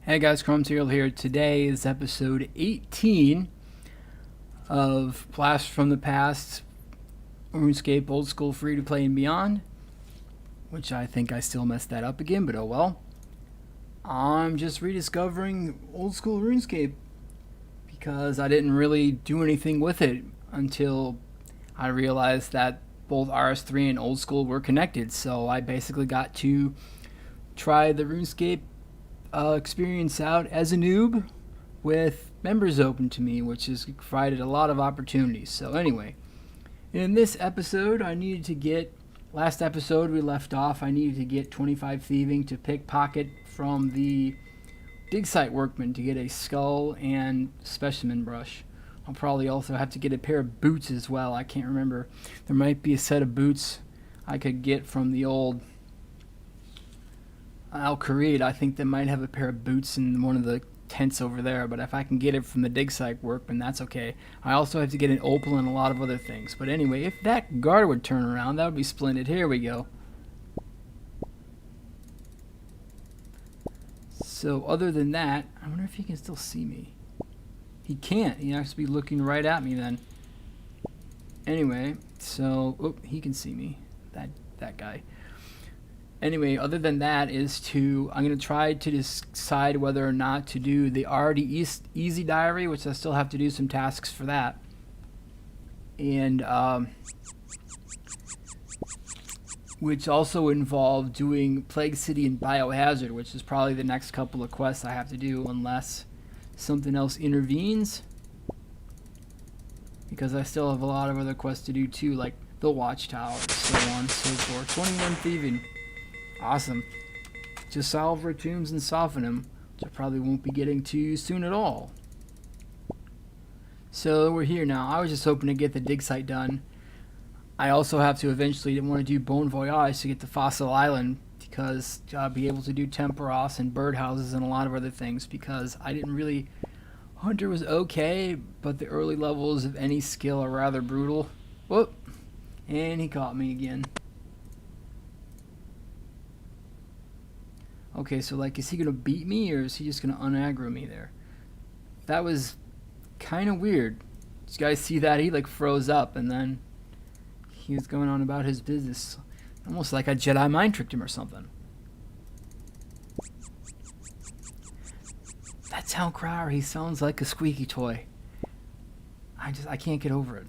Hey guys, Material here. Today is episode 18 of Blast from the Past, Runescape Old School Free to Play and Beyond, which I think I still messed that up again, but oh well. I'm just rediscovering Old School Runescape because I didn't really do anything with it until I realized that both RS3 and Old School were connected, so I basically got to try the Runescape experience out as a noob with members open to me, which has provided a lot of opportunities. So anyway, in this episode last episode we left off, I needed to get 25 thieving to pickpocket from the Digsite workman to get a skull and specimen brush. I'll probably also have to get a pair of boots as well. I can't remember. There might be a set of boots I could get from the old Al Kharid. I think they might have a pair of boots in one of the tents over there, but if I can get it from the Digsite workman, that's okay. I also have to get an opal and a lot of other things. But anyway, if that guard would turn around, that would be splendid. Here we go. So other than that, I wonder if he can still see me. He can't. He has to be looking right at me then. Anyway, so he can see me. That guy. Anyway, other than that I'm going to try to decide whether or not to do the already easy diary, which I still have to do some tasks for that. And which also involve doing Plague City and Biohazard, which is probably the next couple of quests I have to do unless something else intervenes. Because I still have a lot of other quests to do too, like the Watchtower, so on and so forth. 21 thieving. Awesome. Just solve our tombs and soften them, which I probably won't be getting to soon at all. So we're here now. I was just hoping to get the dig site done. I also have to eventually want to do Bon Voyage to get to Fossil Island, because I'll be able to do Temporos and birdhouses and a lot of other things, because I didn't really... Hunter was okay, but the early levels of any skill are rather brutal. Whoop! And he caught me again. Okay, so like, is he gonna beat me or is he just gonna unaggro me there? That was kind of weird. Did you guys see that? He like froze up and then he was going on about his business. Almost like a Jedi mind tricked him or something. That town crier, he sounds like a squeaky toy. I can't get over it.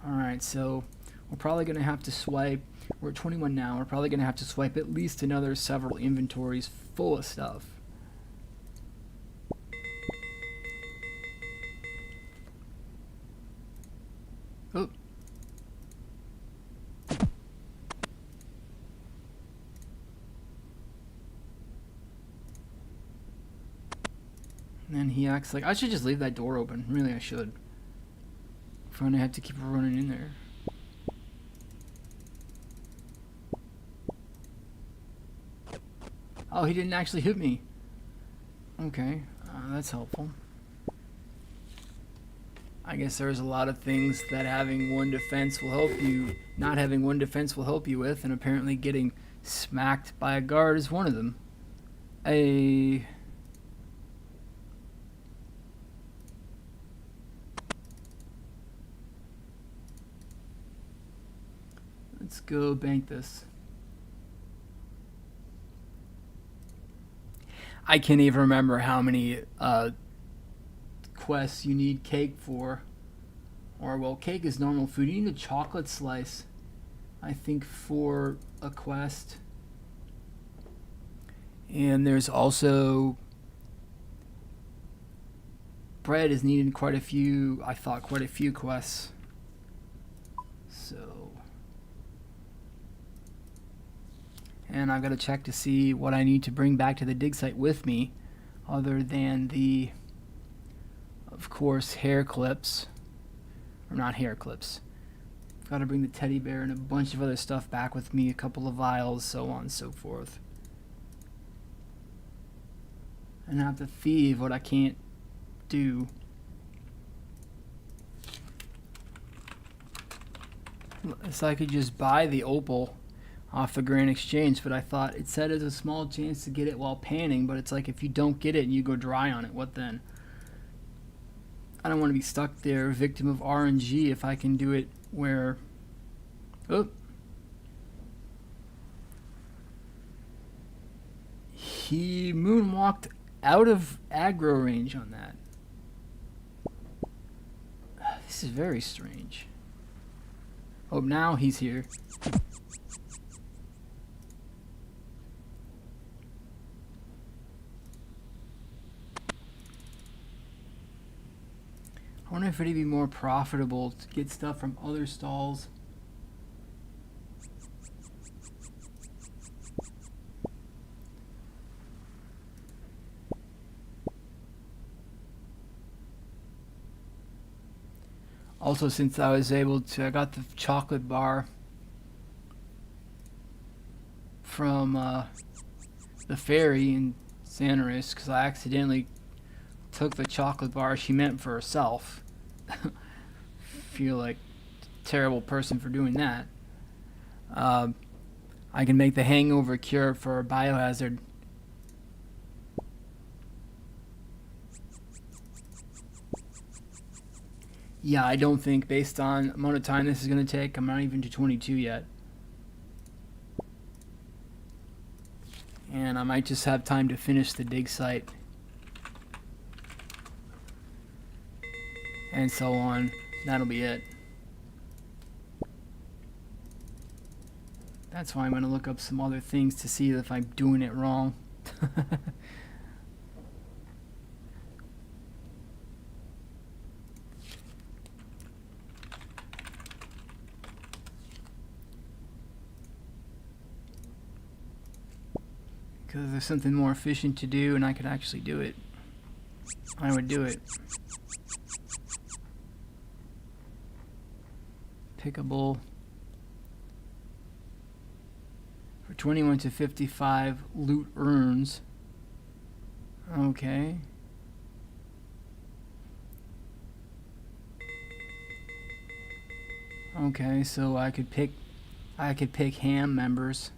Alright, so we're probably gonna have to swipe. We're at 21 now. We're probably going to have to swipe at least another several inventories full of stuff. Oh. And then he acts like I should just leave that door open. Really, I should. If I'm going to have to keep running in there. Oh, he didn't actually hit me. Okay, that's helpful. I guess there's a lot of things that having one defense will help you, not having one defense will help you with, and apparently getting smacked by a guard is one of them. Let's go bank this. I can't even remember how many quests you need cake for. Or, well, cake is normal food. You need a chocolate slice, I think, for a quest. And there's also... bread is needed in quite a few quests. So... And I've got to check to see what I need to bring back to the dig site with me, other than the, of course, hair clips. Or not hair clips. I've got to bring the teddy bear and a bunch of other stuff back with me, a couple of vials, so on and so forth. And I have to thieve what I can't do. So I could just buy the opal off the Grand Exchange, but I thought it said there's a small chance to get it while panning, but it's like if you don't get it and you go dry on it, what then? I don't want to be stuck there, victim of RNG, if I can do it where... Oh. He moonwalked out of aggro range on that. This is very strange. Oh, now he's here. I wonder if it'd be more profitable to get stuff from other stalls. Also, since I was able to, I got the chocolate bar from the ferry in Santaris because I accidentally took the chocolate bar she meant for herself. Feel like a terrible person for doing that. I can make the hangover cure for biohazard. Yeah, I don't think, based on the amount of time this is going to take, I'm not even to 22 yet. And I might just have time to finish the Digsite. And so on. That'll be it. That's why I'm going to look up some other things to see if I'm doing it wrong. Because there's something more efficient to do and I could actually do it, I would do it. Pickable for 21 to 55 loot urns. Okay. Okay, so I could pick ham members.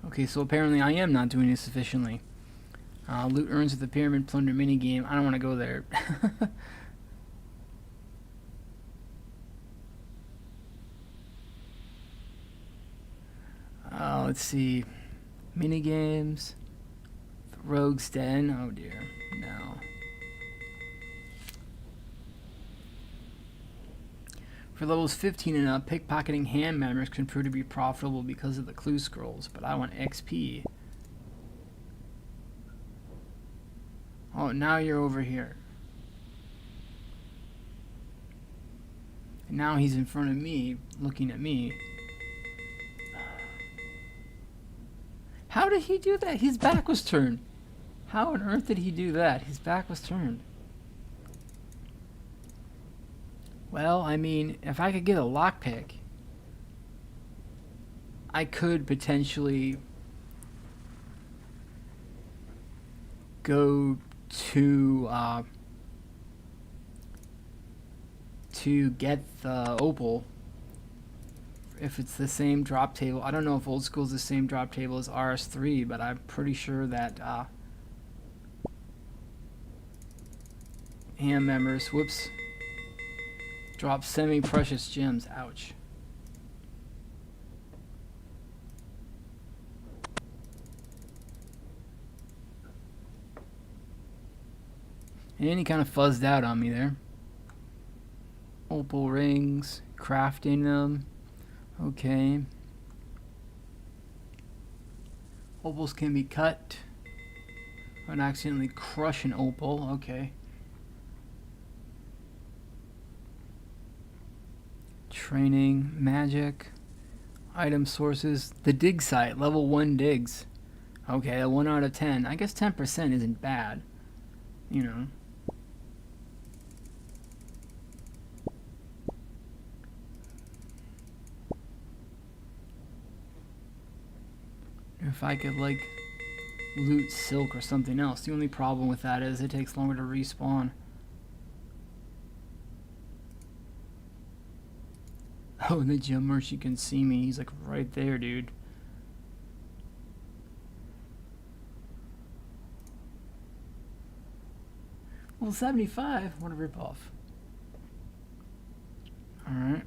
Okay, so apparently I am not doing this efficiently. Loot urns at the pyramid plunder minigame. I don't want to go there. Let's see. Minigames. The Rogue's Den. Oh dear. No. For levels 15 and up, pickpocketing hand members can prove to be profitable because of the clue scrolls, but I want XP. Oh, now you're over here. And now he's in front of me, looking at me. How did he do that? His back was turned. How on earth did he do that? His back was turned. Well, I mean, if I could get a lockpick, I could potentially go to get the opal if it's the same drop table. I don't know if old school is the same drop table as RS3, but I'm pretty sure that ham members, whoops, drop semi-precious gems. Ouch. And he kind of fuzzed out on me there. Opal rings, crafting them. Okay. Opals can be cut. And accidentally crush an opal. Okay. Training, magic, item sources. The Digsite, level 1 digs. Okay, a 1 out of 10. I guess 10% isn't bad. You know. If I could, like, loot silk or something else. The only problem with that is it takes longer to respawn. Oh, and the gem merchant can see me. He's like right there, dude. Well, 75. What a ripoff. Alright.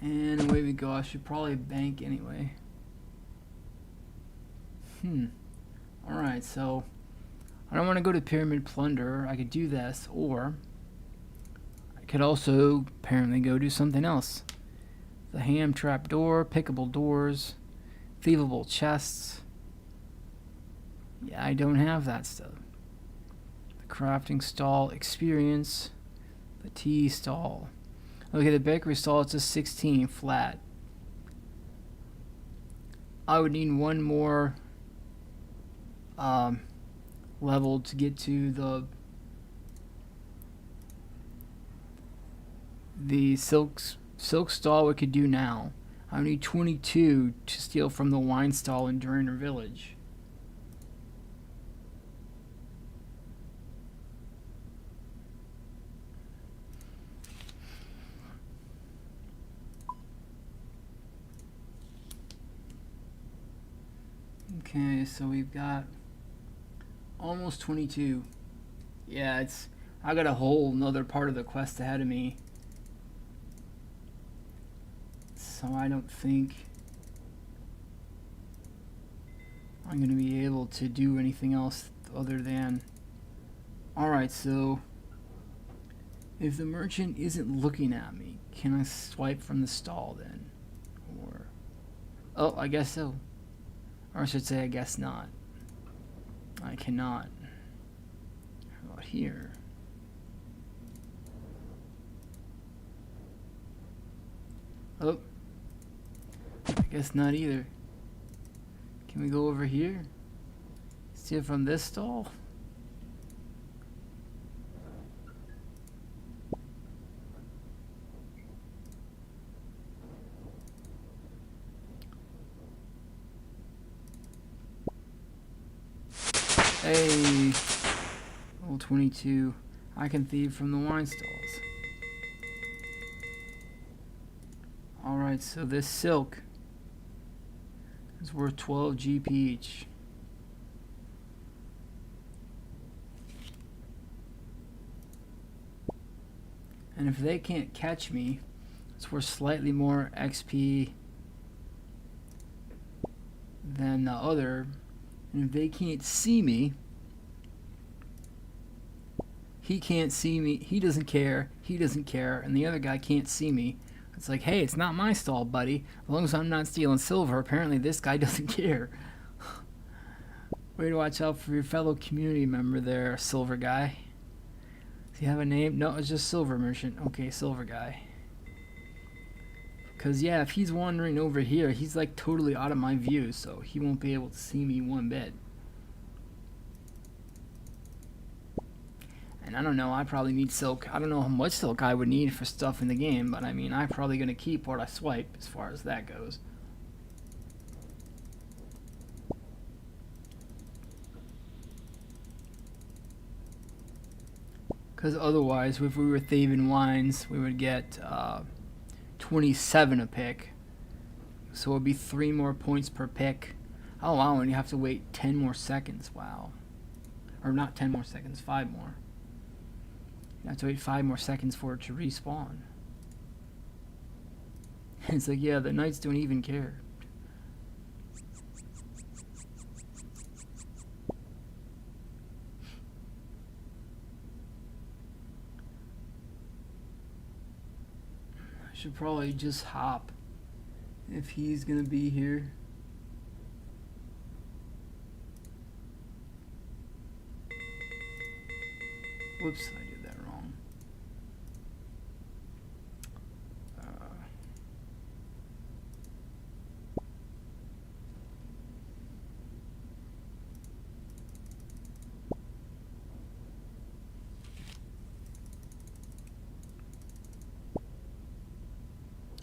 And away we go. I should probably bank anyway. Alright, so I don't want to go to Pyramid Plunder. I could do this, or I could also apparently go do something else. The ham trap door, pickable doors, thievable chests. Yeah, I don't have that stuff. The crafting stall experience, the tea stall. Okay, the bakery stall, it's a 16 flat. I would need one more level to get to the silk stall. We could do now. I would need 22 to steal from the wine stall in Duriner Village. Okay, so we've got almost 22. Yeah, I got a whole another part of the quest ahead of me. So I don't think I'm going to be able to do anything else other than... Alright, so if the merchant isn't looking at me, can I swipe from the stall then? Or... Oh, I guess so. Or I should say, I guess not. I cannot. How about here? Oh. I guess not either. Can we go over here? See it from this stall? Hey, level 22. I can thieve from the wine stalls. Alright, so this silk is worth 12 GP each. And if they can't catch me, it's worth slightly more XP than the other. And if they can't see me, he can't see me, he doesn't care, and the other guy can't see me. It's like, hey, it's not my stall, buddy. As long as I'm not stealing silver, apparently this guy doesn't care. Way to watch out for your fellow community member there, silver guy. Does he have a name? No, it's just silver merchant. Okay, silver guy. Because, yeah, if he's wandering over here, he's like totally out of my view, so he won't be able to see me one bit. And I don't know, I probably need silk. I don't know how much silk I would need for stuff in the game, but I mean, I'm probably going to keep what I swipe as far as that goes. Because otherwise, if we were thieving wines, we would get 27 a pick. So it would be 3 more points per pick. Oh wow, and you have to wait 10 more seconds. Wow. Or not 10 more seconds, 5 more. You have to wait 5 more seconds for it to respawn. It's like, yeah, the knights don't even care. I should probably just hop if he's gonna be here. Whoops, I did that wrong.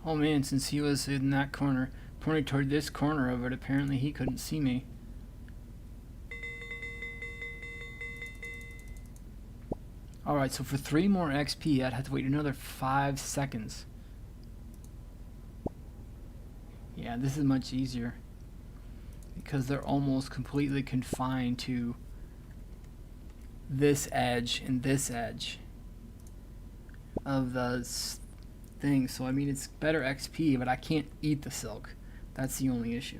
Oh man, since he was in that corner, pointing toward this corner of it, apparently he couldn't see me. Alright, so for 3 more XP, I'd have to wait another 5 seconds. Yeah, this is much easier, because they're almost completely confined to this edge and this edge of the thing. So I mean, it's better XP, but I can't eat the silk. That's the only issue.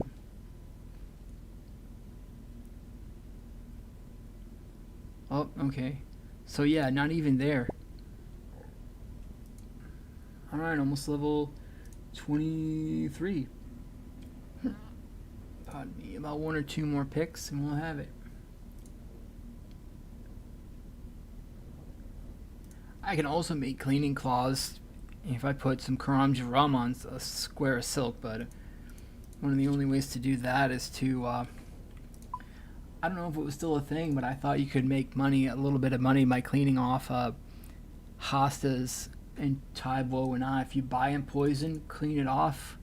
Oh, okay. So yeah, not even there. Alright, almost level 23. Pardon me, about 1 or 2 more picks and we'll have it. I can also make cleaning claws if I put some Karamja rum on a square of silk, but one of the only ways to do that is to, I don't know if it was still a thing, but I thought you could make money, a little bit of money, by cleaning off hostas and Taibo and I. If you buy in poison, clean it off,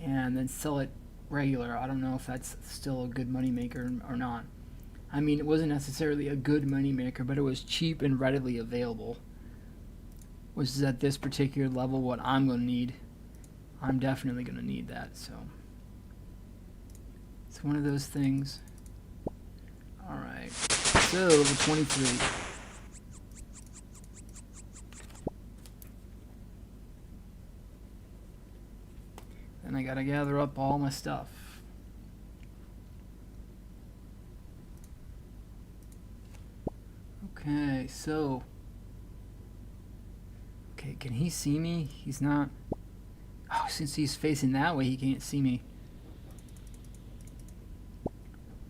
and then sell it regular. I don't know if that's still a good money maker or not. I mean, it wasn't necessarily a good money maker, but it was cheap and readily available, which is at this particular level what I'm going to need. I'm definitely going to need that, so it's one of those things. Alright, so level 23. Then I gotta gather up all my stuff. Okay, so... Okay, can he see me? He's not... Oh, since he's facing that way, he can't see me.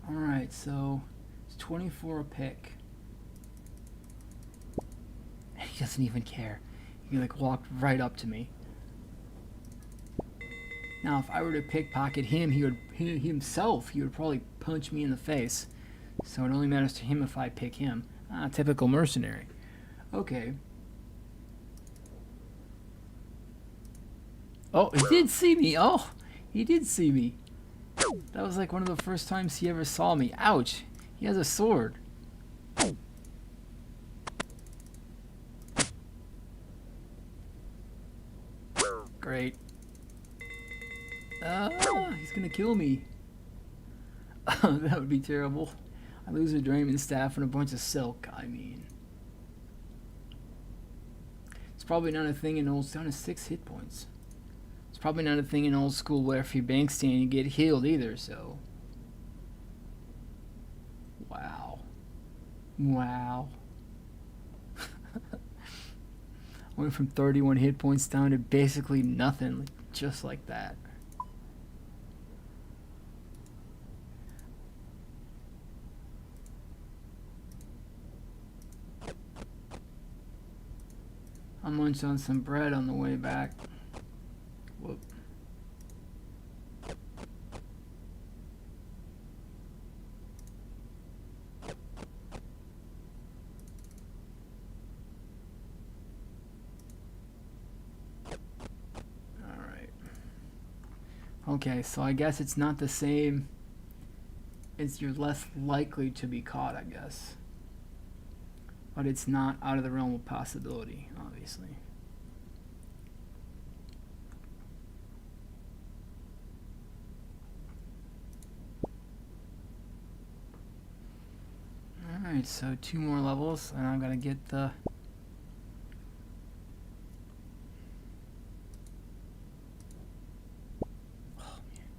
Alright, so... It's 24 a pick. He doesn't even care. He like walked right up to me. Now, if I were to pickpocket him, he would probably punch me in the face. So it only matters to him if I pick him. Ah, typical mercenary. Okay. Oh, he did see me. Oh, he did see me. That was like one of the first times he ever saw me. Ouch. He has a sword. Great. He's gonna kill me. That would be terrible. I lose a Draymond staff and a bunch of silk. I mean, it's probably not a thing in old. It's down to 6 hit points. It's probably not a thing in old school where if you bank stand you get healed either. So, wow, wow. Went from 31 hit points down to basically nothing, just like that. I munched on some bread on the way back. Whoop. Alright. Okay, so I guess it's not the same. You're less likely to be caught, I guess. But it's not out of the realm of possibility, obviously. Alright, so 2 more levels, and I'm gonna get the... Oh man,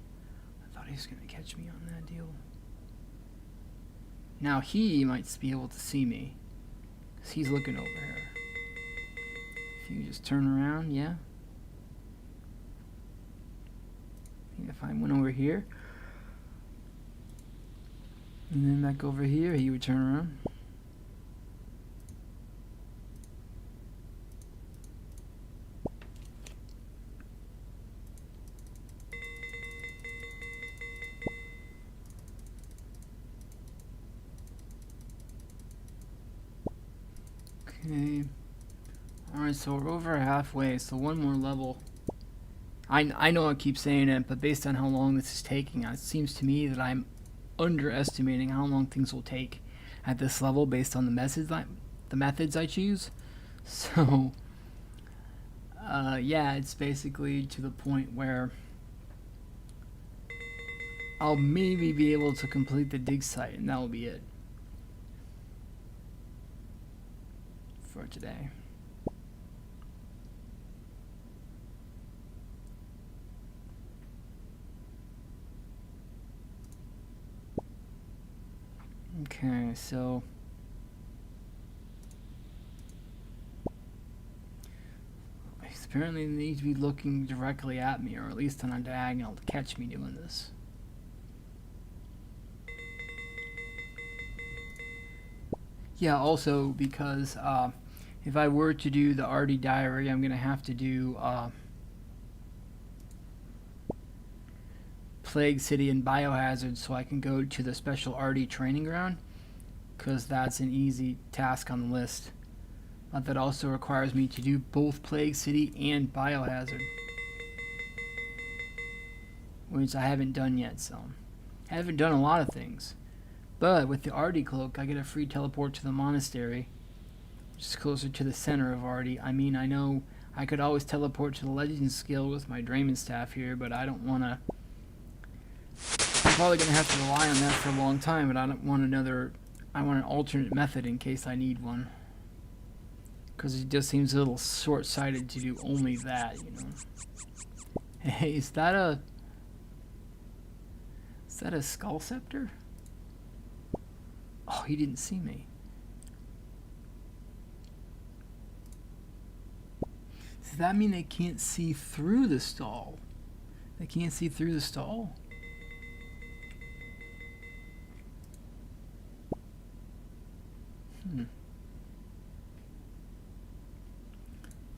I thought he was gonna catch me on that deal. Now he might be able to see me. He's looking over here. If you just turn around, yeah. If I went over here, and then back over here, he would turn around. Okay. Alright, so we're over halfway, so 1 more level. I know I keep saying it, but based on how long this is taking, it seems to me that I'm underestimating how long things will take at this level based on the methods I choose. So, yeah, it's basically to the point where I'll maybe be able to complete the Digsite, and that will be it for today. Okay, so apparently they need to be looking directly at me, or at least on a diagonal, to catch me doing this. Yeah, also because if I were to do the Artie Diary, I'm going to have to do Plague City and Biohazard so I can go to the special Artie training ground, because that's an easy task on the list. But that also requires me to do both Plague City and Biohazard, which I haven't done yet, so I haven't done a lot of things. But with the Artie cloak, I get a free teleport to the monastery, which is closer to the center of Artie. I mean, I know I could always teleport to the Legends Guild with my Draymond staff here, but I don't want to. I'm probably going to have to rely on that for a long time, but I don't want another. I want an alternate method in case I need one. Because it just seems a little short-sighted to do only that, you know. Hey, is that a skull scepter? Oh, he didn't see me. Does that mean they can't see through the stall? They can't see through the stall?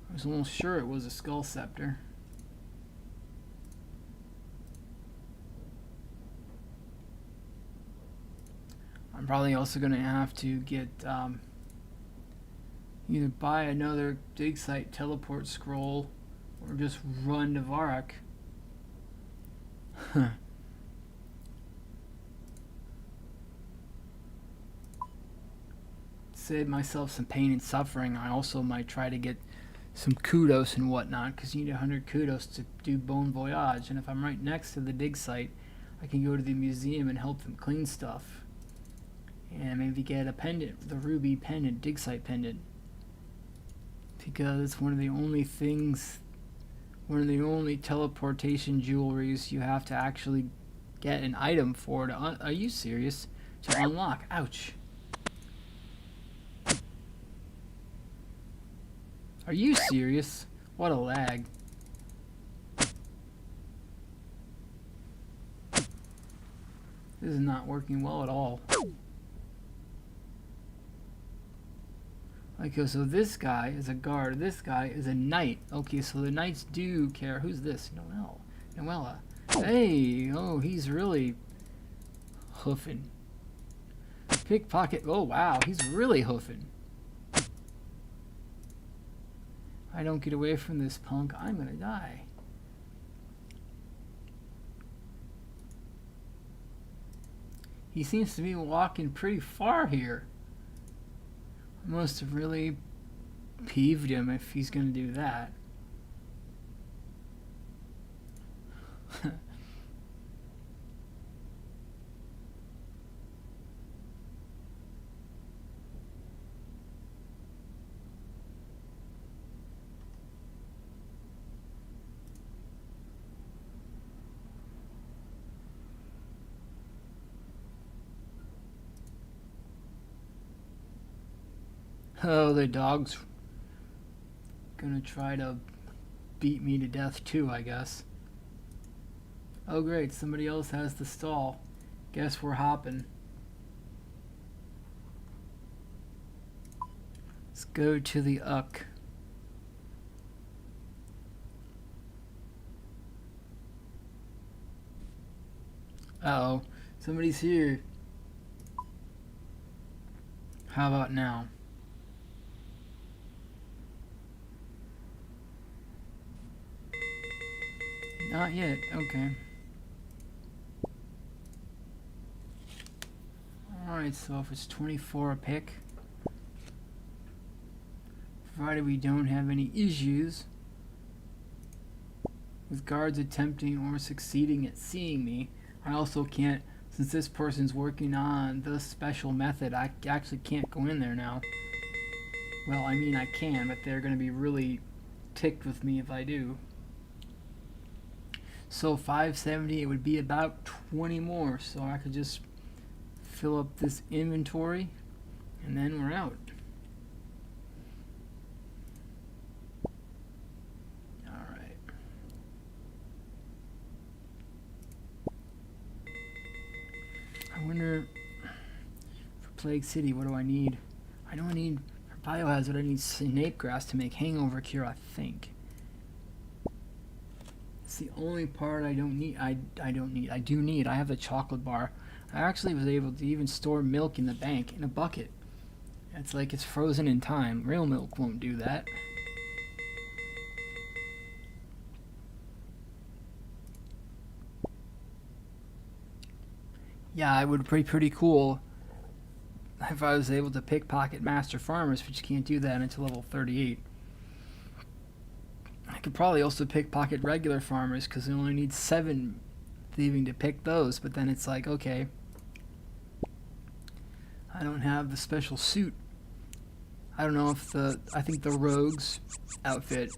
I was almost sure it was a skull scepter. I'm probably also going to have to get either buy another Digsite teleport scroll or just run to Varrock. Save myself some pain and suffering. I also might try to get some kudos and whatnot, because you need 100 kudos to do Bon Voyage, and if I'm right next to the Digsite, I can go to the museum and help them clean stuff. And maybe get a pendant, the ruby pendant, Digsite pendant. Because it's one of the only teleportation jewelries you have to actually get an item for to are you serious? To unlock. Ouch. Are you serious? What a lag. This is not working well at all. Okay, so this guy is a guard. This guy is a knight. Okay, so the knights do care. Who's this? Noella. Hey, oh, he's really hoofing. Pickpocket. Oh, wow, he's really hoofing. I don't get away from this punk, I'm gonna die. He seems to be walking pretty far here. I must have really peeved him if he's gonna do that. Oh, the dog's gonna try to beat me to death too, I guess. Oh great, somebody else has the stall. Guess we're hopping. Let's go to the Uck. Uh-oh, somebody's here. How about now? Not yet. Okay. Alright, so if it's 24 a pick, provided we don't have any issues with guards attempting or succeeding at seeing me. I also can't, since this person's working on the special method, I actually can't go in there now. Well, I mean I can, but they're going to be really ticked with me if I do. So 570, it would be about 20 more, so I could just fill up this inventory and then we're out. Alright. I wonder, for Plague City, what do I need? I know I need, for Biohazard, I need Snape Grass to make Hangover Cure, I think. It's the only part I don't need. I do need. I have the chocolate bar. I actually was able to even store milk in the bank in a bucket. It's like it's frozen in time. Real milk won't do that. Yeah, it would be pretty cool if I was able to pickpocket Master Farmers, but you can't do that until level 38. I could probably also pickpocket regular farmers because you only need 7 thieving to pick those, but then it's like, okay, I don't have the special suit. I don't know if I think the rogue's outfit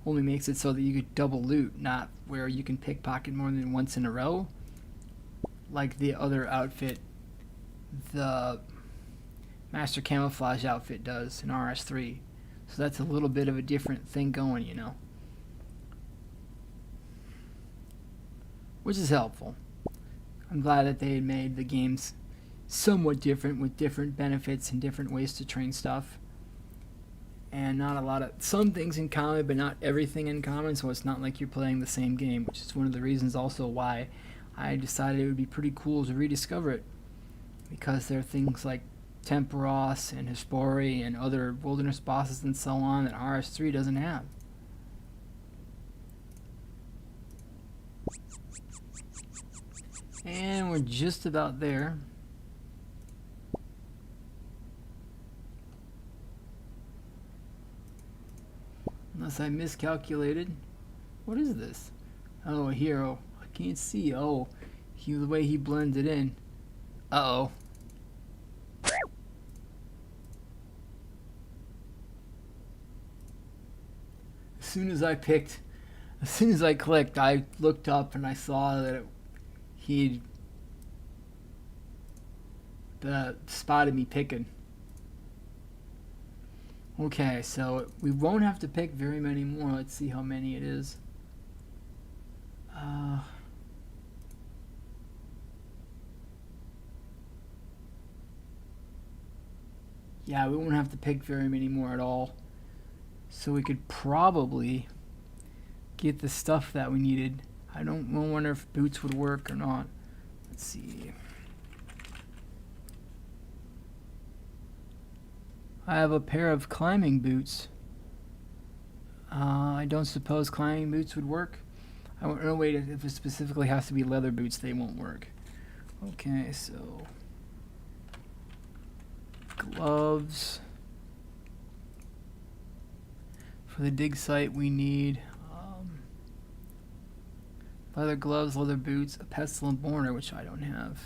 only makes it so that you could double loot, not where you can pickpocket more than once in a row, like the other outfit, the Master Camouflage outfit does in RS3. So that's a little bit of a different thing going, you know. Which is helpful. I'm glad that they had made the games somewhat different with different benefits and different ways to train stuff. And not a lot of, some things in common, but not everything in common, so it's not like you're playing the same game, which is one of the reasons also why I decided it would be pretty cool to rediscover it. Because there are things like Temperos and Hespori and other wilderness bosses and so on that RS3 doesn't have. And we're just about there. Unless I miscalculated. What is this? Oh, a hero. I can't see. Oh, the way he blended in. Uh-oh. As soon as I clicked, I looked up and I saw that he'd spotted me picking. Okay, so we won't have to pick very many more. Let's see how many it is. Yeah, we won't have to pick very many more at all. So we could probably get the stuff that we needed. I wonder if boots would work or not. Let's see. I have a pair of climbing boots. I don't suppose climbing boots would work. I don't know, wait, if it specifically has to be leather boots, they won't work. Okay, so gloves. For the Digsite, we need leather gloves, leather boots, a pestle and mortar, which I don't have.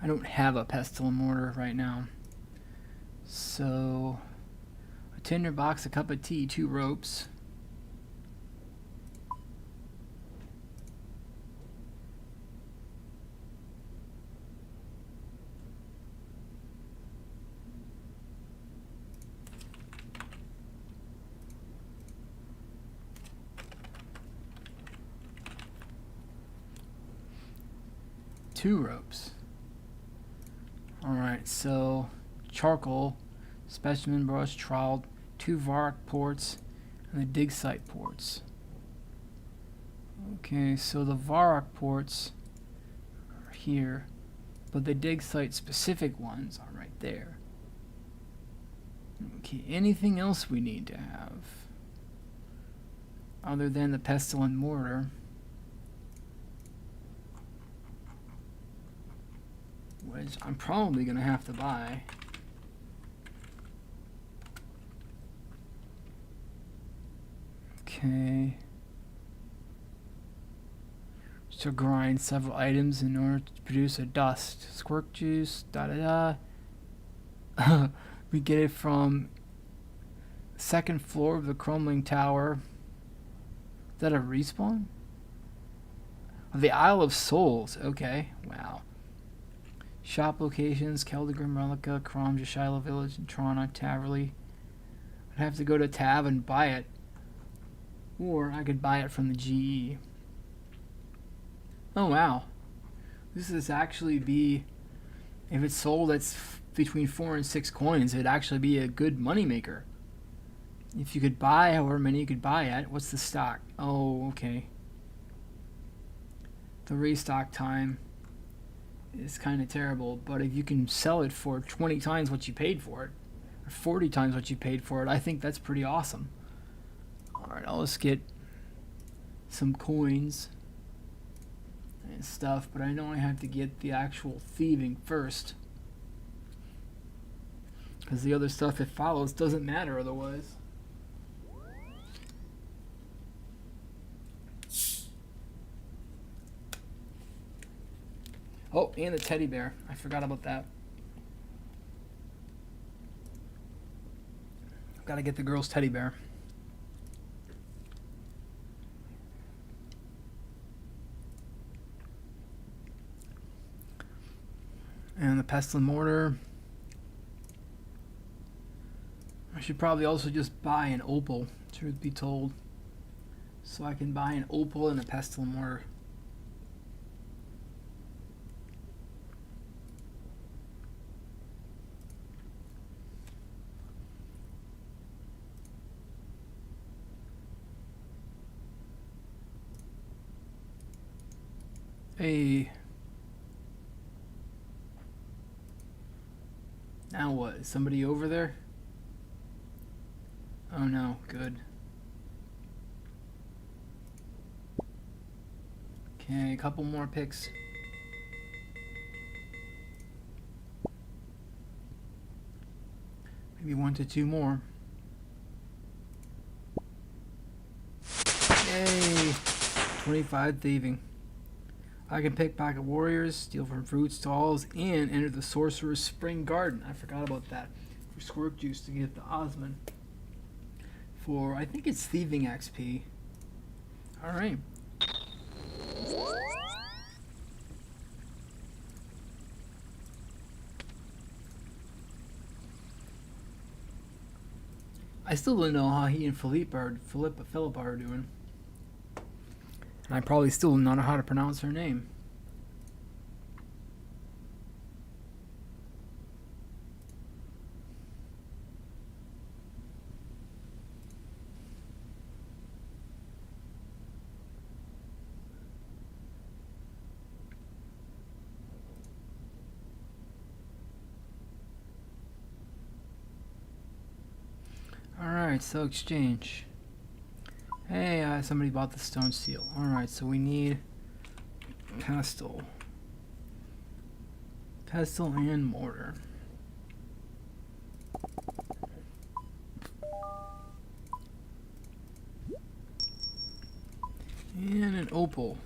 I don't have a pestle and mortar right now. So, a tinder box, a cup of tea, 2 ropes. Two ropes. Alright, so charcoal, specimen brush, trowel, 2 Varrock ports, and the Digsite ports. Okay, so the Varrock ports, here, but the Digsite specific ones are right there. Okay, anything else we need to have other than the pestle and mortar? Which I'm probably gonna have to buy. Okay. To grind several items in order to produce a dust. Squirt juice, da da da. We get it from second floor of the crumbling tower. Is that a respawn? The Isle of Souls. Okay, wow. Shop locations: Keldegrim, Relica, Krom, Shiloh Village, and Trona, Taverley. I'd have to go to Tav and buy it. Or I could buy it from the GE. Oh wow. This is actually be, if it's sold at between 4 and 6 coins, it'd actually be a good money maker. If you could buy however many you could buy at, what's the stock? Oh, okay. The restock time is kind of terrible, but if you can sell it for 20 times what you paid for it, or 40 times what you paid for it, I think that's pretty awesome. Alright, I'll just get some coins and stuff, but I know I have to get the actual thieving first, because the other stuff it follows doesn't matter otherwise. Oh, and the teddy bear. I forgot about that. Gotta get the girl's teddy bear. And the pestle and mortar. I should probably also just buy an opal, truth be told. So I can buy an opal and a pestle and mortar. Hey. Now what? Is somebody over there? Oh no, good. Okay, a couple more picks. Maybe 1 to 2 more. Yay! 25 thieving. I can pickpocket warriors, steal from fruit stalls, and enter the sorcerer's spring garden. I forgot about that. For squirt juice to get the Osmond. For, I think it's thieving XP. Alright. I still don't know how he and Philippa are doing. And I probably still don't know how to pronounce her name. Alright, so exchange. Hey, somebody bought the stone seal. Alright, so we need pestle. Pestle and mortar. And an opal.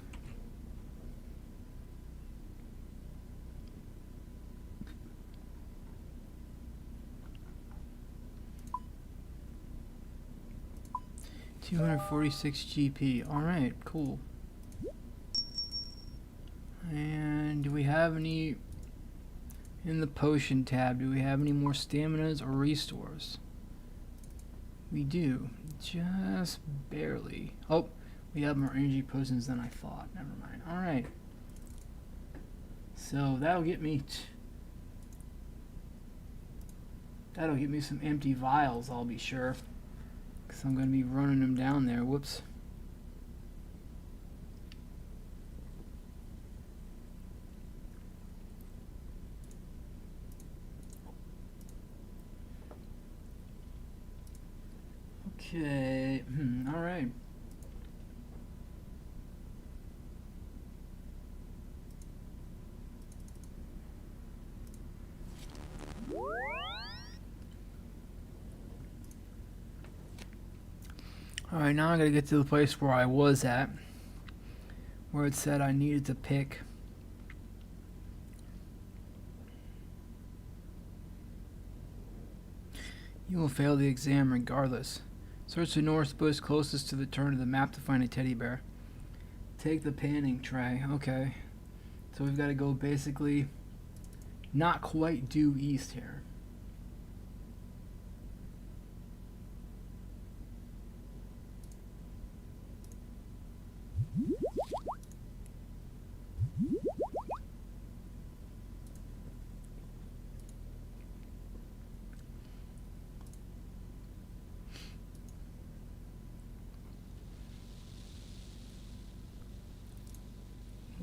$246 GP. Alright, cool. And do we have any in the potion tab? Do we have any more staminas or restores? We do. Just barely. Oh, we have more energy potions than I thought. Never mind. Alright. So that'll get me some empty vials, I'll be sure. Because I'm going to be running them down there. Whoops. Okay. All right. All right. Now I gotta get to the place where I was at, where it said I needed to pick. You will fail the exam regardless. Search the north bush closest to the turn of the map to find a teddy bear. Take the panning tray. Okay. So we've got to go basically not quite due east here.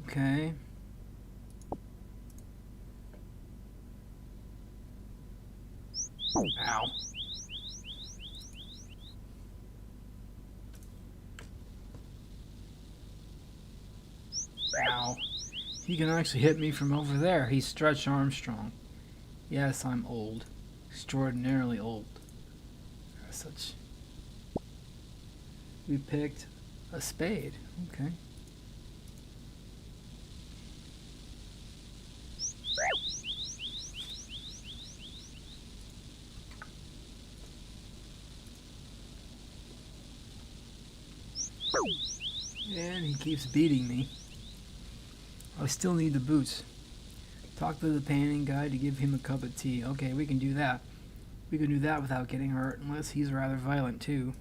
Okay. Ow. Ow. He can actually hit me from over there. He's Stretch Armstrong. Yes, I'm old. Extraordinarily old. As such. We picked a spade. Okay. And he keeps beating me. I still need the boots. Talk to the panning guy to give him a cup of tea. Okay, we can do that. We can do that without getting hurt, unless he's rather violent too.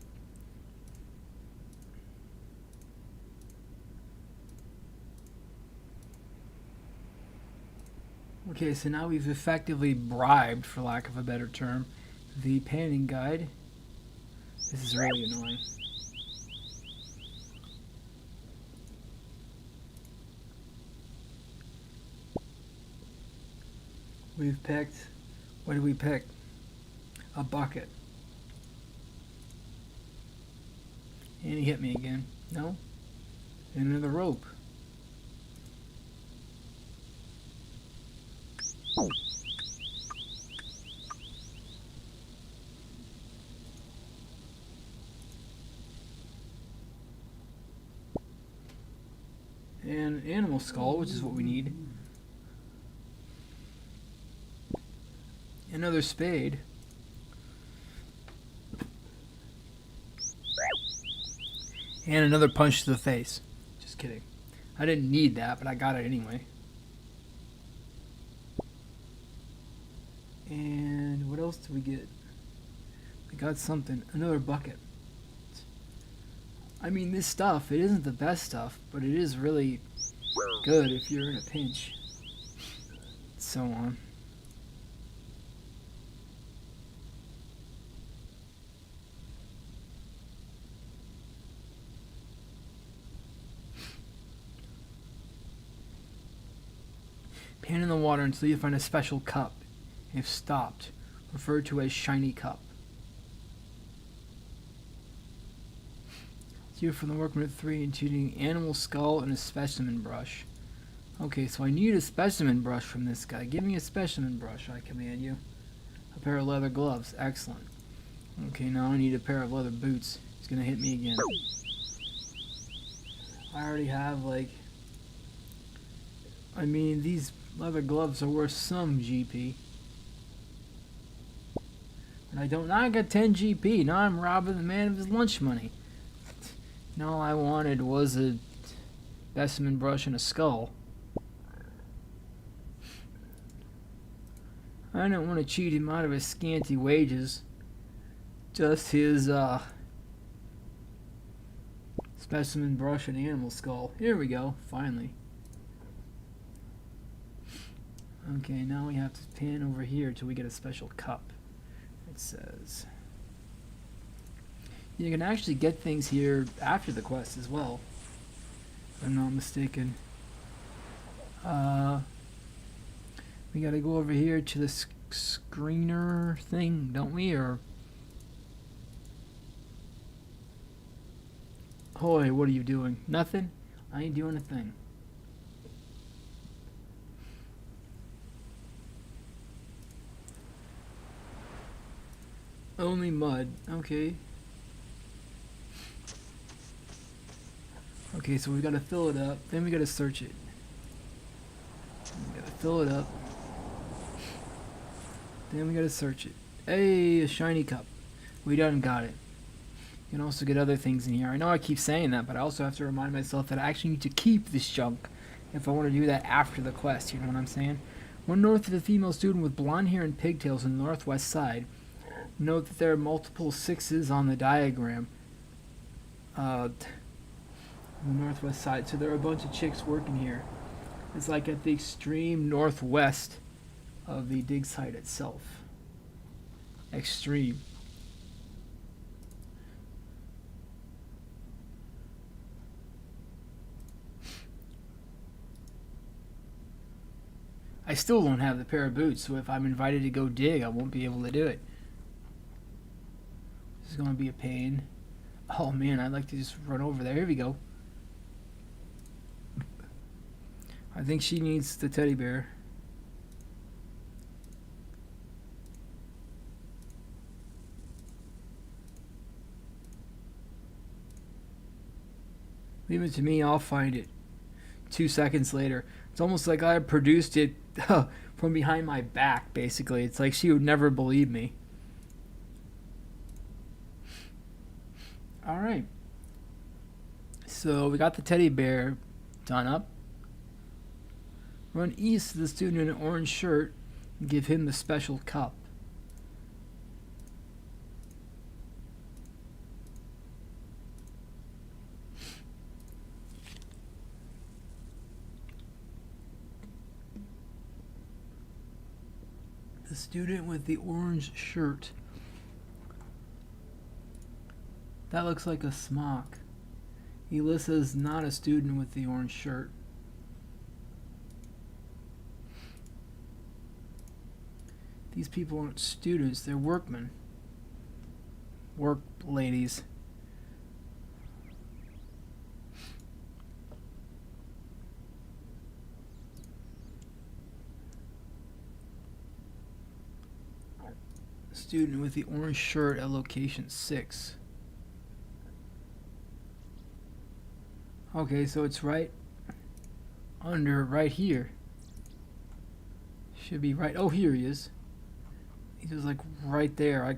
Okay, so now we've effectively bribed, for lack of a better term, the panning guide. This is really annoying. We've picked, what did we pick? A bucket. And he hit me again. No? And another rope. And an animal skull, which is what we need. Another spade. And another punch to the face. Just kidding. I didn't need that, but I got it anyway. And what else did we get? We got something. Another bucket. I mean, this stuff, it isn't the best stuff, but it is really good if you're in a pinch. So on. Pan in the water until you find a special cup. If stopped, referred to as shiny cup. Due from the workman at 3, including animal skull and a specimen brush. Okay, so I need a specimen brush from this guy. Give me a specimen brush, I command you. A pair of leather gloves. Excellent. Okay, now I need a pair of leather boots. He's gonna hit me again. I already have, like... I mean, these leather gloves are worth some GP. And I don't... Now I got 10 GP. Now I'm robbing the man of his lunch money. And all I wanted was a specimen brush and a skull. I don't want to cheat him out of his scanty wages. Just his specimen brush and animal skull. Here we go, finally. Okay, now we have to pan over here till we get a special cup. It says... You can actually get things here after the quest as well, if I'm not mistaken. We gotta go over here to the screener thing, don't we? Or Hoy, what are you doing? Nothing? I ain't doing a thing. Only mud. Okay. Okay, so we gotta fill it up. Then we gotta search it. We gotta fill it up. Then we gotta search it. Hey, a shiny cup. We done got it. You can also get other things in here. I know I keep saying that, but I also have to remind myself that I actually need to keep this junk if I want to do that after the quest. You know what I'm saying? One north of a female student with blonde hair and pigtails on the northwest side. Note that there are multiple 6s on the diagram. On the northwest side. So there are a bunch of chicks working here. It's like at the extreme northwest of the dig site itself. Extreme. I still don't have the pair of boots, so if I'm invited to go dig, I won't be able to do it. This is going to be a pain. Oh man, I'd like to just run over there. Here we go. I think she needs the teddy bear. Leave it to me, I'll find it. 2 seconds later. It's almost like I produced it from behind my back, basically. It's like she would never believe me. Alright. So we got the teddy bear done up. Run east to the student in an orange shirt and give him the special cup. The student with the orange shirt. That looks like a smock. Elissa's not a student with the orange shirt. These people aren't students, they're workmen. Work ladies. Student with the orange shirt at location 6. Okay, so it's right under, right here. Should be right. Oh, here he is. He was like right there.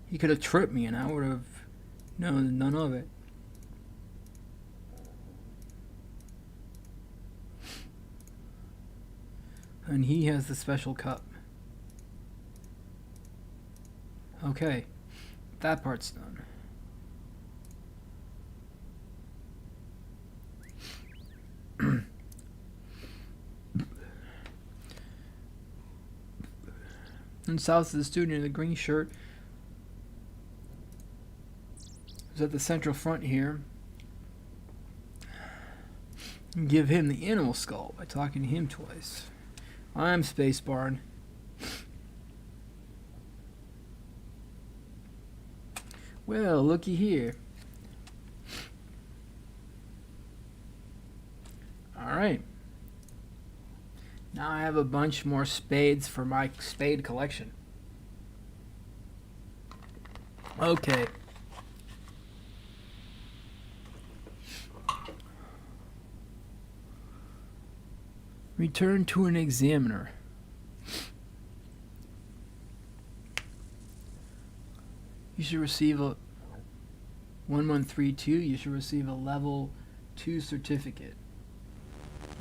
He could have tripped me and I would have known none of it. And he has the special cup. Okay, that part's done. And south of the student in the green shirt is at the central front here. Give him the animal skull by talking to him twice. I'm Space Barn. Well, looky here. Alright. Now I have a bunch more spades for my spade collection. Okay. Return to an examiner. You should receive a 1132. You should receive a level 2 certificate.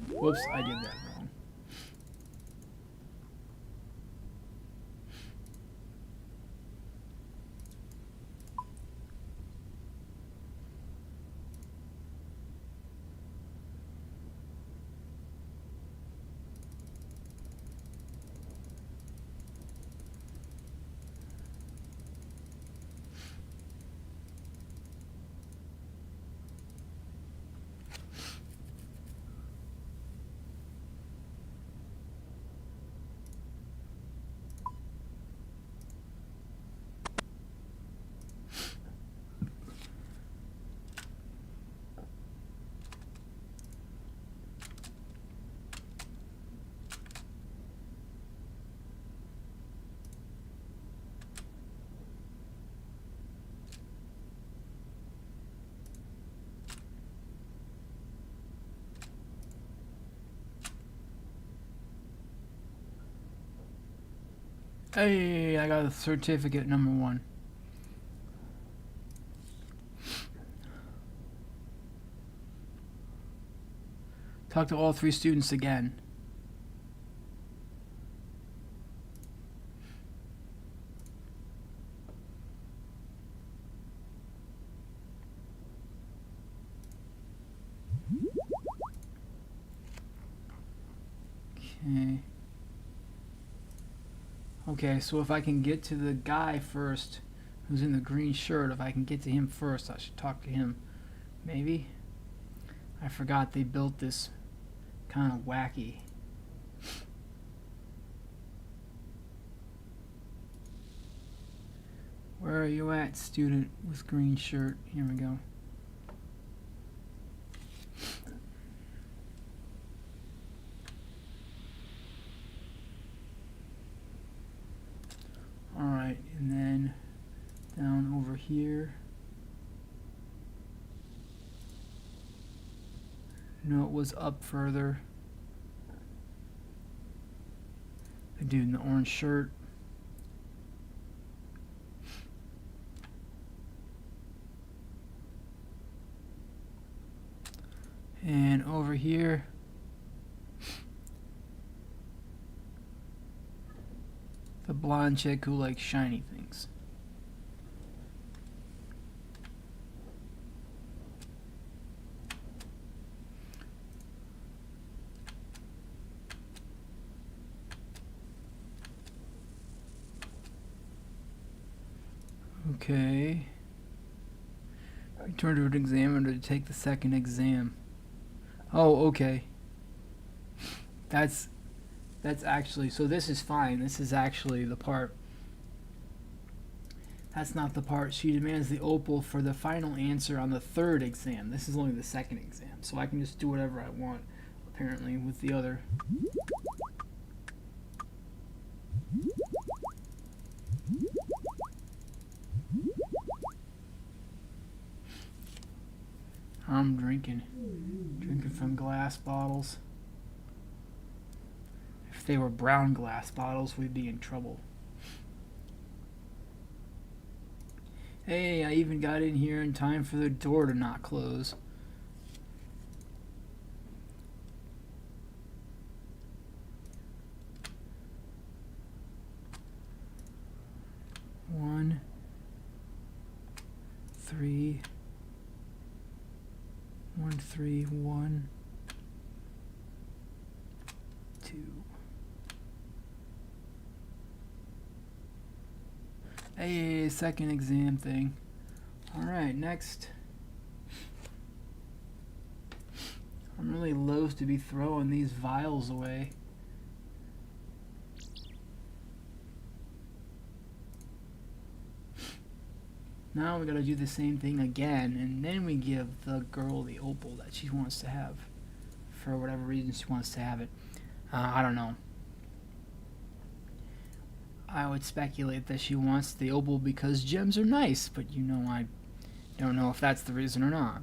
Whoops, I did that wrong. Hey, I got a certificate number 1. Talk to all 3 students again. Okay. Okay, so if I can get to the guy first, who's in the green shirt, if I can get to him first, I should talk to him. Maybe? I forgot they built this kind of wacky. Where are you at, student with green shirt? Here we go. Alright, and then down over here. No, it was up further. The dude in the orange shirt. And over here, the blonde chick who likes shiny things. Okay. Return to an examiner to take the second exam. Oh, okay. That's actually, so this is fine. This is actually the part. That's not the part. She demands the opal for the final answer on the 3rd exam. This is only the 2nd exam, so I can just do whatever I want, apparently, with the other. I'm drinking from glass bottles. If they were brown glass bottles, we'd be in trouble. Hey, I even got in here in time for the door to not close. One, 3, 1, 3, 1, 2. Hey, 2nd exam thing. Alright, next. I'm really loath to be throwing these vials away. Now we gotta do the same thing again, and then we give the girl the opal that she wants to have. For whatever reason she wants to have it. I don't know. I would speculate that she wants the opal because gems are nice, but you know, I don't know if that's the reason or not.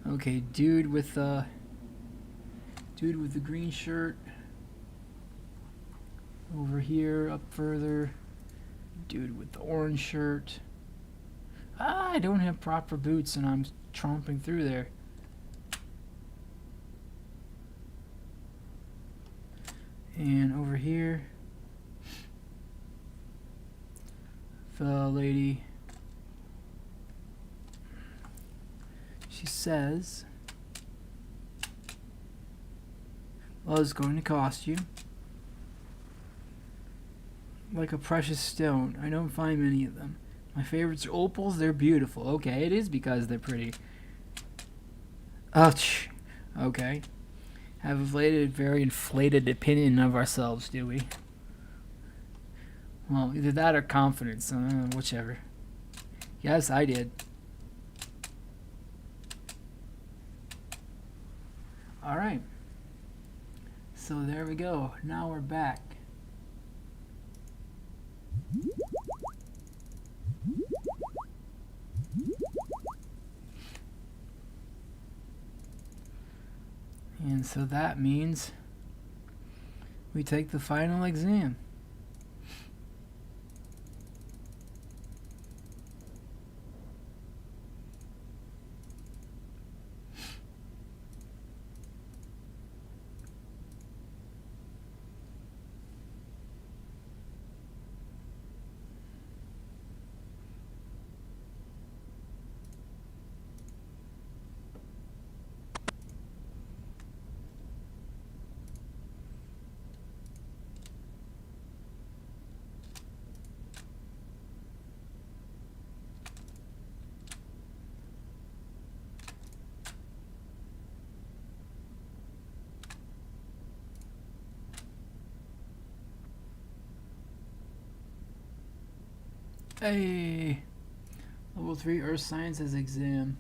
Okay, dude with the green shirt. Over here, up further. Dude with the orange shirt. I don't have proper boots and I'm tromping through there. And over here, the lady, she says, well, it's going to cost you like a precious stone. I don't find many of them. My favorites are opals. They're beautiful. Okay, it is because they're pretty. Ouch. Okay. Have a very inflated opinion of ourselves, do we? Well, either that or confidence. Whichever. Yes, I did. Alright. So there we go. Now we're back. And so that means we take the final exam. Hey, level 3 Earth Sciences exam.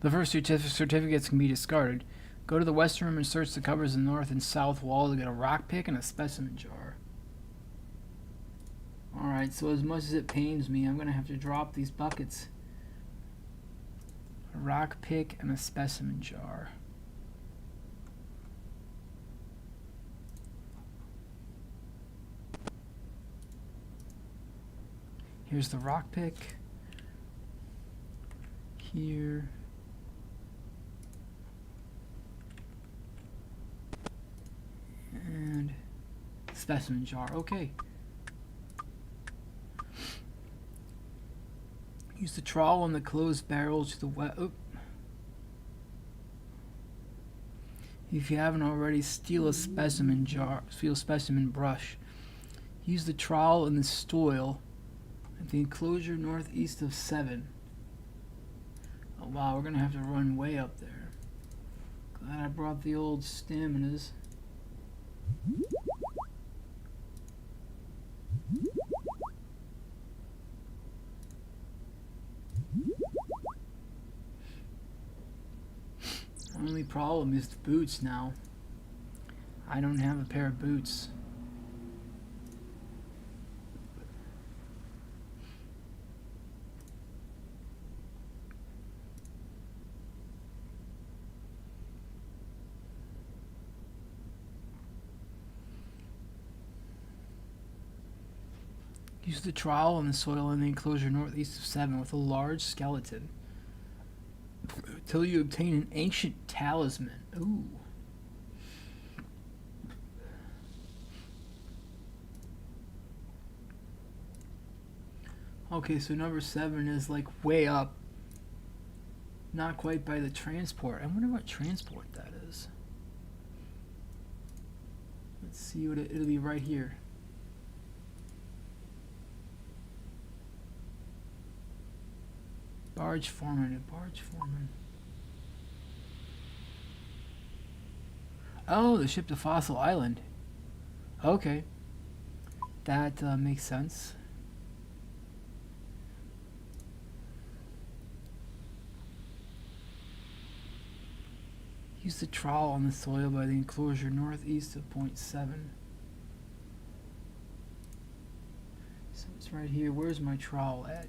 The first two certificates can be discarded. Go to the western room and search the cupboards in the north and south wall to get a rock pick and a specimen jar. Alright, so as much as it pains me, I'm going to have to drop these buckets. A rock pick and a specimen jar. Here's the rock pick. Here. And specimen jar. Okay. Use the trowel on the closed barrel to the wet. If you haven't already, steal a specimen jar. Steal a specimen brush. Use the trowel in the soil at the enclosure northeast of 7. Oh wow, we're gonna have to run way up there. Glad I brought the old staminas. Only problem is the boots now. I don't have a pair of boots. Use the trowel on the soil in the enclosure northeast of 7 with a large skeleton until you obtain an ancient talisman. Ooh. Okay, so number 7 is like way up. Not quite by the transport. I wonder what transport that is. Let's see what it'll be right here. Barge foreman, a barge foreman. Oh, the ship to Fossil Island. Okay. That makes sense. Use the trowel on the soil by the enclosure northeast of point 7. So it's right here. Where's my trowel at?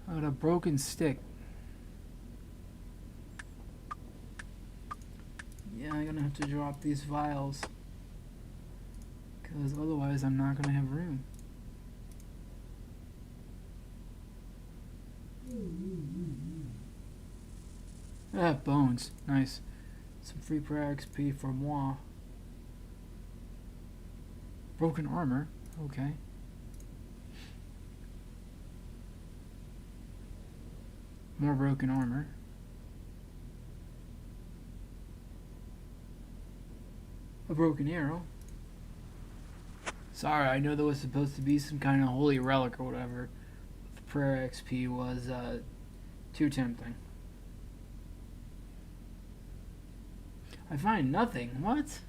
I got a broken stick. Yeah, I'm gonna have to drop these vials, because otherwise I'm not gonna have room. Ah, bones. Nice. Some free prayer XP for moi. Broken armor. Okay. More broken armor. A broken arrow. Sorry, I know there was supposed to be some kind of holy relic or whatever. The prayer XP was too tempting. I find nothing. What?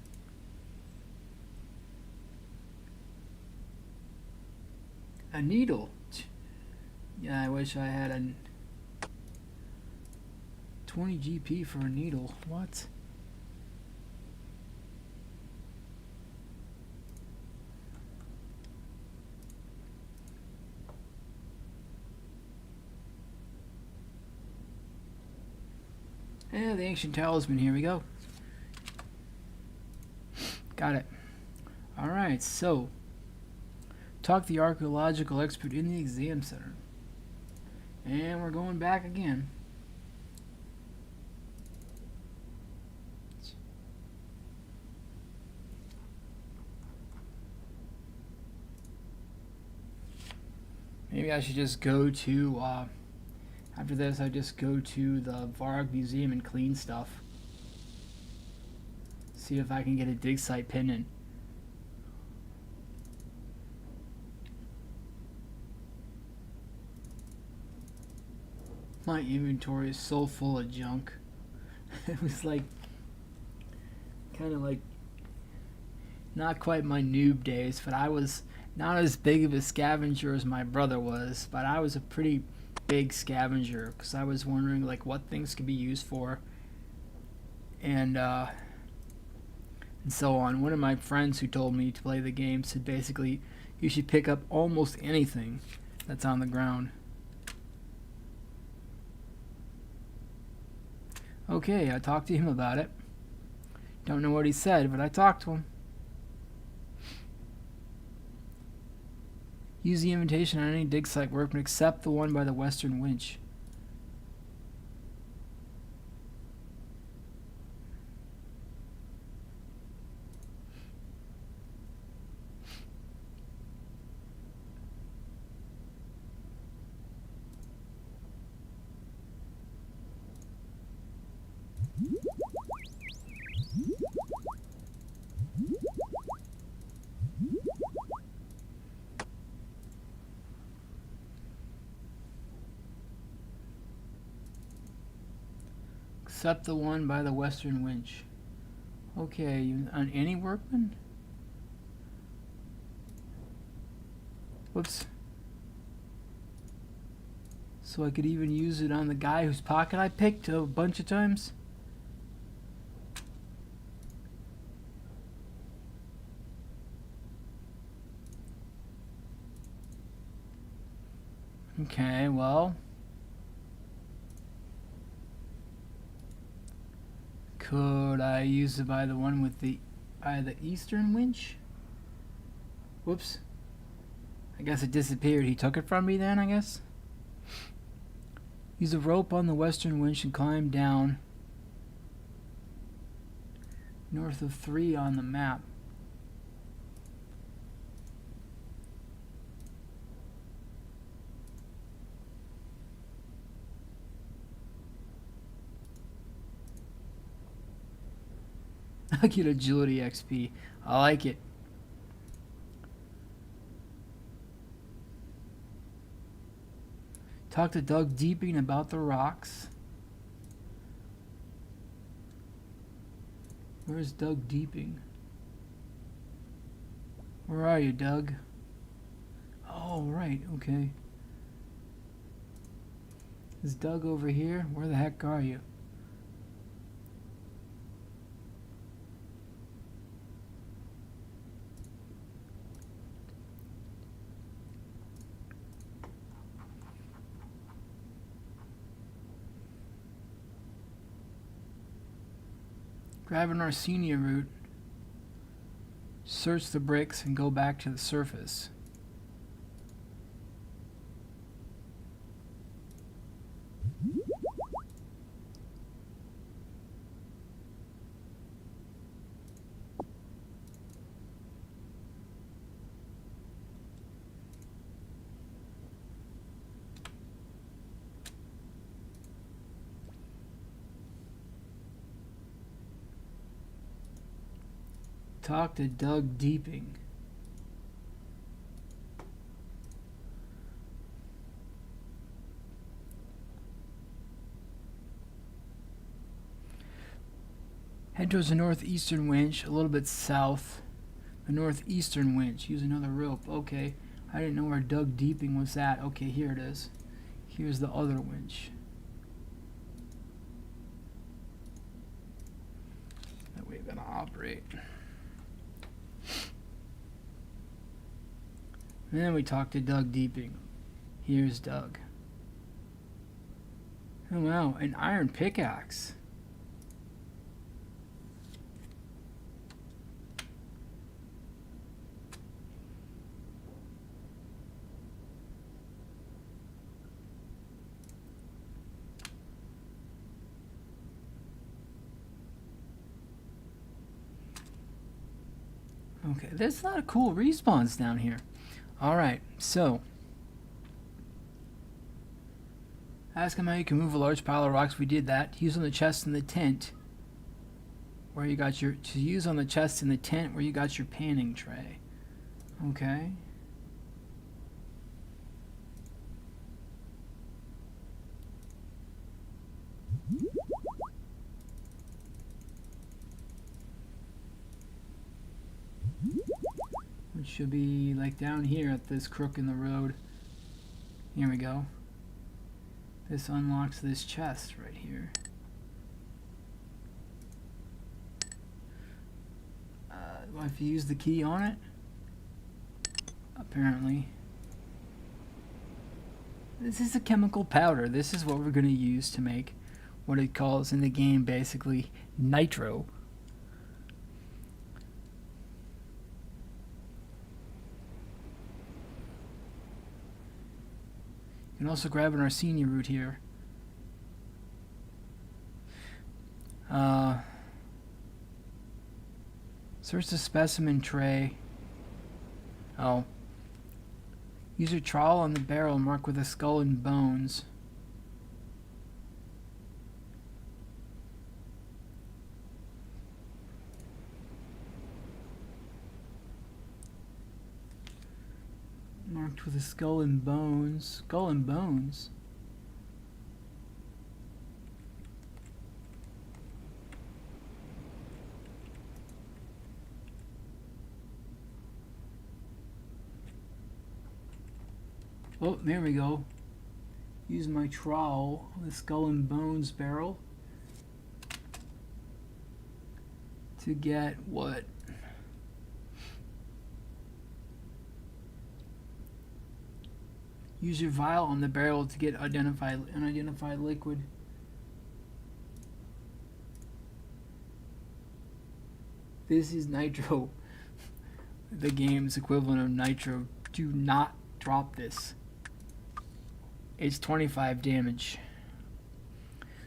A needle. Yeah, I wish I had a 20 GP for a needle. What? Yeah, the ancient talisman. Here we go. Got it. Alright, so talk to the archaeological expert in the exam center. And we're going back again. Maybe I should just go to, after this, I just go to the Varg Museum and clean stuff. See if I can get a Digsite pendant. My inventory is so full of junk. It was like, kind of like, not quite my noob days, but I was not as big of a scavenger as my brother was, but I was a pretty big scavenger because I was wondering like what things could be used for, and so on. One of my friends who told me to play the game said basically you should pick up almost anything that's on the ground. Okay, I talked to him about it. Don't know what he said, but I talked to him. Use the invitation on any dig site workman except the one by the western winch. Except the one by the western winch. Okay, on any workman? Whoops. So I could even use it on the guy whose pocket I picked a bunch of times? Okay, well, could I use it by the one with the eastern winch? Whoops. I guess it disappeared. He took it from me then, I guess. Use a rope on the western winch and climb down north of 3 on the map. I get agility XP. I like it. Talk to Doug Deeping about the rocks. Where's Doug Deeping? Where are you, Doug? Oh, right, okay. Is Doug over here? Where the heck are you? Grab an Arsenia root, search the bricks, and go back to the surface. Talk to Doug Deeping. Head towards the northeastern winch, a little bit south. The northeastern winch. Use another rope. Okay. I didn't know where Doug Deeping was at. Okay, here it is. Here's the other winch. That way we're gonna operate. And then we talk to Doug Deeping. Here's Doug. Oh wow, an iron pickaxe. Okay, there's a lot of cool respawns down here. Alright, so ask him how you can move a large pile of rocks. We did that. Use on the chest in the tent where you got your use on the chest in the tent where you got your panning tray. Okay. Which should be like down here at this crook in the road. Here we go. This unlocks this chest right here. Do I have to use the key on it? Apparently. This is a chemical powder. This is what we're going to use to make what it calls in the game basically nitro. You can also grab an Arsenia root here. Search the specimen tray. Oh. Use your trowel on the barrel marked with a skull and bones. Marked with a skull and bones. Skull and bones? Oh, there we go. Use my trowel on the skull and bones barrel to get what? Use your vial on the barrel to get unidentified liquid. This is nitro. The game's equivalent of nitro. Do not drop this. It's 25 damage.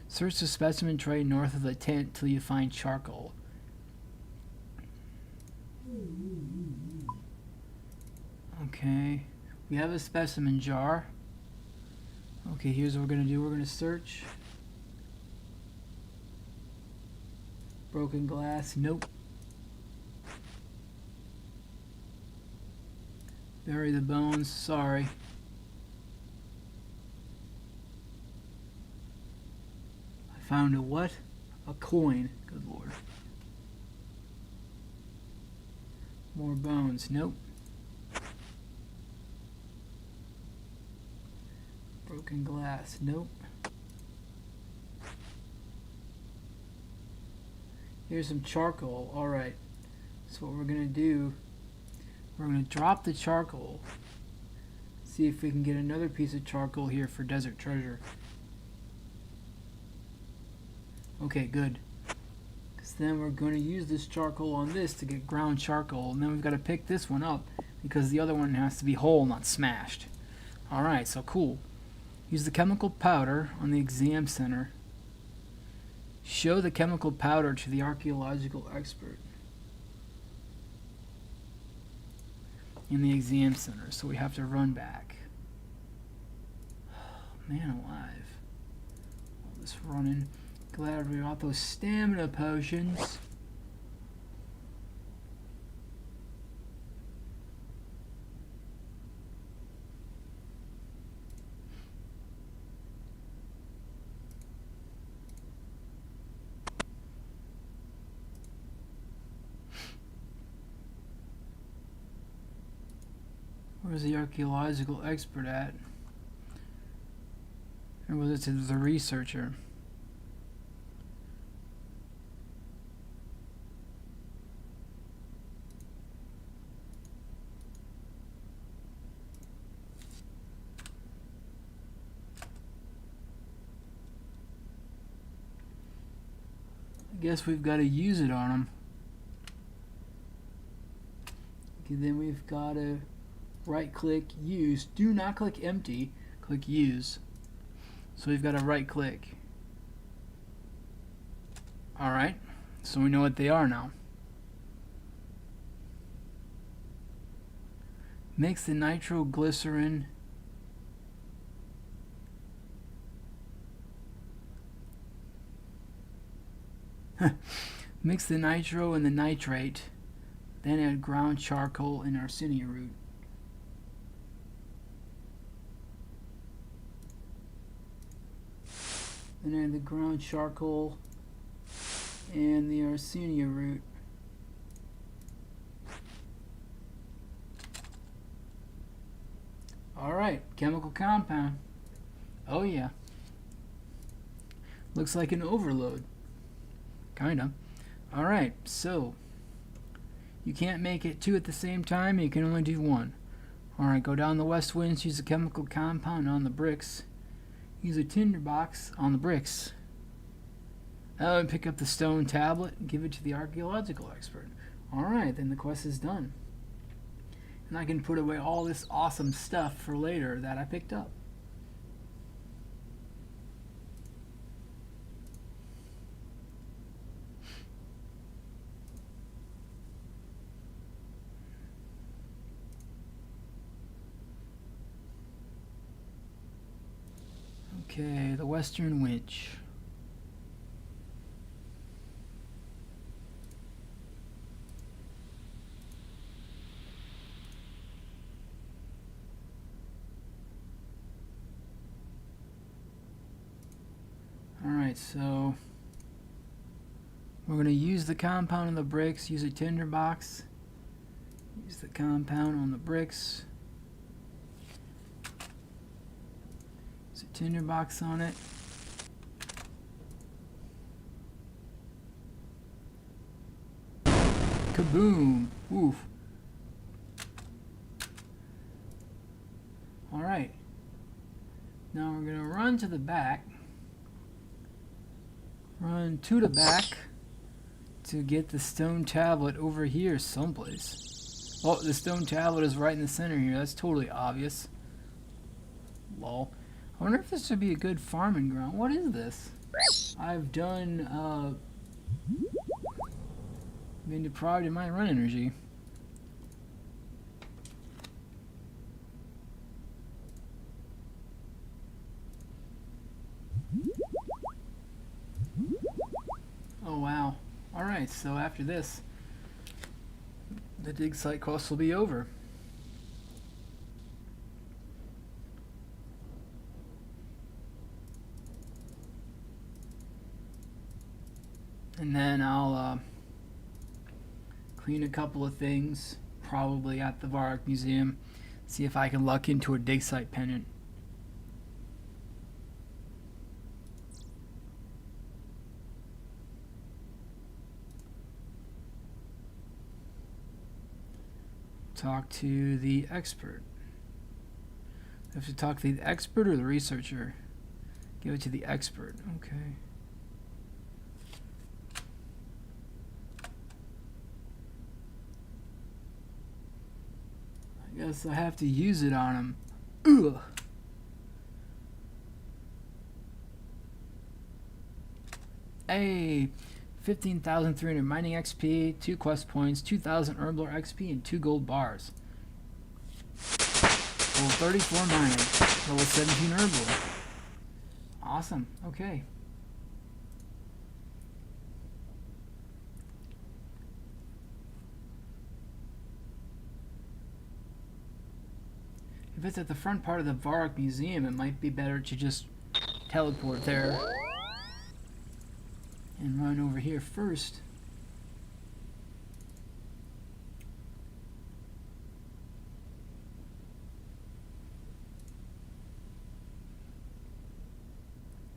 Search the specimen tray north of the tent till you find charcoal. Okay. We have a specimen jar. Okay, here's what we're going to do. We're going to search. Broken glass. Nope. Bury the bones. Sorry. I found a what? A coin. Good lord. More bones. Nope. Broken glass. Nope. Here's some charcoal. Alright. So what we're going to do, we're going to drop the charcoal. See if we can get another piece of charcoal here for desert treasure. Okay, good. Because then we're going to use this charcoal on this to get ground charcoal. And then we've got to pick this one up because the other one has to be whole, not smashed. Alright, so cool. Use the chemical powder on the exam center. Show the chemical powder to the archaeological expert in the exam center. So we have to run back. Man alive. All this running. Glad we got those stamina potions. Where's the archaeological expert at? Or was it the researcher? I guess we've got to use it on him. Okay, then we've got to right click, use. Do not click empty, click use. So we've got to right click. Alright, so we know what they are now. Mix the nitroglycerin mix the nitro and the nitrate, then add ground charcoal and Arsenia root. Then add the ground charcoal and the Arsenia root. Alright, chemical compound. Oh yeah. Looks like an overload. Kinda. Alright, so you can't make it two at the same time, you can only do one. Alright, go down the west winds, use a chemical compound on the bricks. Use a tinderbox on the bricks. Pick up the stone tablet and give it to the archaeological expert. Alright, then the quest is done. And I can put away all this awesome stuff for later that I picked up. Okay, the Western Winch. Alright, so we're going to use the compound on the bricks, use a tinderbox, use the compound on the bricks, use a tinderbox on it. Kaboom! Oof. Alright, now we're going to run to the back. Run to the back to get the stone tablet over here someplace. Oh, the stone tablet is right in the center here. That's totally obvious. Lol. I wonder if this would be a good farming ground. What is this? I've done, been deprived of my run energy. Oh wow. Alright, so after this, the Digsite quest will be over. And then I'll clean a couple of things, probably at the Varrock Museum, see if I can luck into a Digsite pendant. Talk to the expert. I have to talk to the expert or the researcher? Give it to the expert. Okay. I guess I have to use it on him. Ugh. Hey, 15,300 mining XP, 2 quest points, 2,000 Herbler XP, and 2 gold bars. Level 34 mining, level 17 Herbler. Awesome, okay. If it's at the front part of the Varrock Museum, it might be better to just teleport there and run over here first.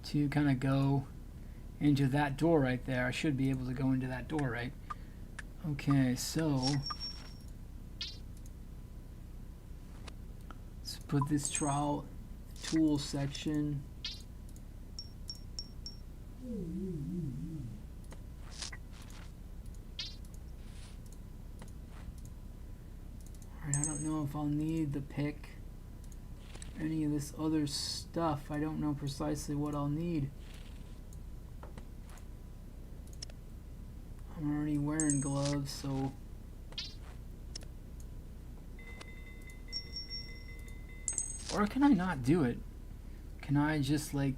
To kind of go into that door right there. I should be able to go into that door, right? Okay, so let's put this trowel tool section. Alright, I don't know if I'll need the pick, any of this other stuff. I don't know precisely what I'll need. I'm already wearing gloves, so Or can I not do it? Can I just like